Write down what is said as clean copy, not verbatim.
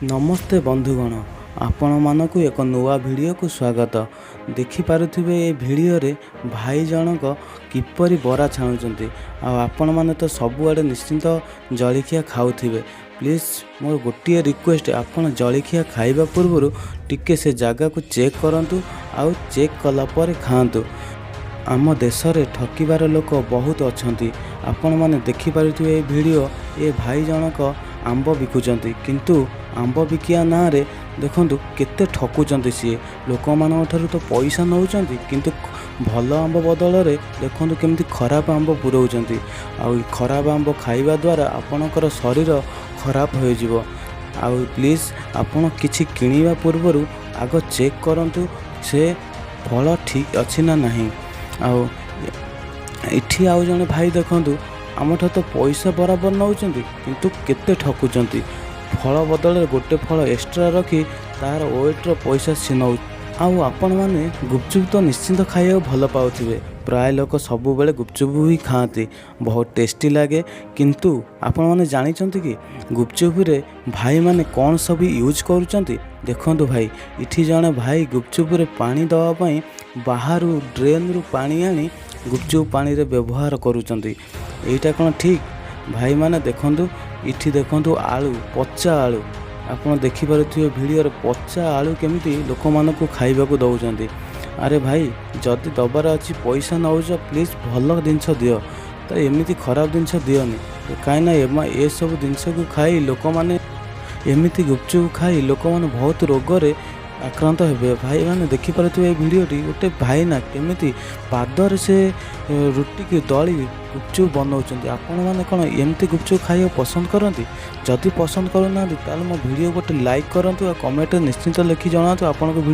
नमस्ते बंधुगण, आपण मानक एक नुआ वीडियो को स्वागत। देखिपे ये वीडियो रे भाई जनक किपरि बरा छाणुचंती। आपण माने तो सबुआडे निश्चिंत जलिखिया खाऊथिबे। प्लीज मोर गोटे रिक्वेस्ट, आपण जलिखिया खाइबा पूर्व टिके से जगह को चेक करंतु आउ चेक कला पर खांतु। आम देश रे ठकिबार लोक बहुत अच्छी। आपण माने देखिपे ये वीडियो, ये भाई जनक आंब बिकुचंती, किंतु आंब बिकिया ना रे देखंतु केते ठकुचंती। सी लोक मान ठारू तो पैसा नौचंती, किंतु भल आंब बदल रे देखंतु केमती खराब आंब पुरौचंती। आउ खराब आंब खाइबा द्वारा आपणकर शरीर खराब हो जिवो। आउ प्लीज आपण किछि किनिबा पूर्व आग चेक करंतु से फल ठीक अछि ना नहीं। आउ इठी आउ जने भाई देखंतु आमठा तो पैसा बराबर नौचंती, किंतु केते ठकुचंती। फल बदल गोटे फल एक्स्ट्रा रखी तार वेट्र पैसा सी नौ। आउ आपण मैंने गुपचुप तो निश्चिंत खाइबा भल पाउथिबे। प्राय लोक सबु बेले गुपचुप ही खाती, बहुत टेस्टी लगे। किंतु आपण मैंने जानिचंती कि गुपचुप रे भाई माने कौन सब यूज करूचंती। देखंतु भाई, इठी जने भाई गुपचुप रे पानी दवा पई बाहरु ड्रेन रु पानी आनी गुपचुप पानी रे व्यवहार करूचंती। एटा कोन ठीक? भाई माने देखंतु इठी देखंतु आलू, पच्चा आलू आपण देखि पारुथिबे वीडियो रे। पच्चा आलू केमिति लोक मानकु खाइबा को दउचंती। अरे भाई, जदि दबार अछि पैसा नउछ, प्लीज भल जिनस दियो, तो एमिति खराब जिनस दियोनी। काई ना ए सब जिनस को खाई लोक माने एमिति गुपचुप खाई लोक माने बहुत रोग रे आक्रांत हेबे। भाई माने देखि पारुथिबे वीडियोटी, गोटे भाई ना केमिति पादर से रुटी की दली गुपचुप बनाउचंती। आपण माने कोन एमती गुपचुप खाइबा पसंद करंती? जदि पसंद करूना ताले मो वीडियो गोटे लाइक करंतु आ कमेंट निश्चिंत लिखि जणातु आपनको वीडियो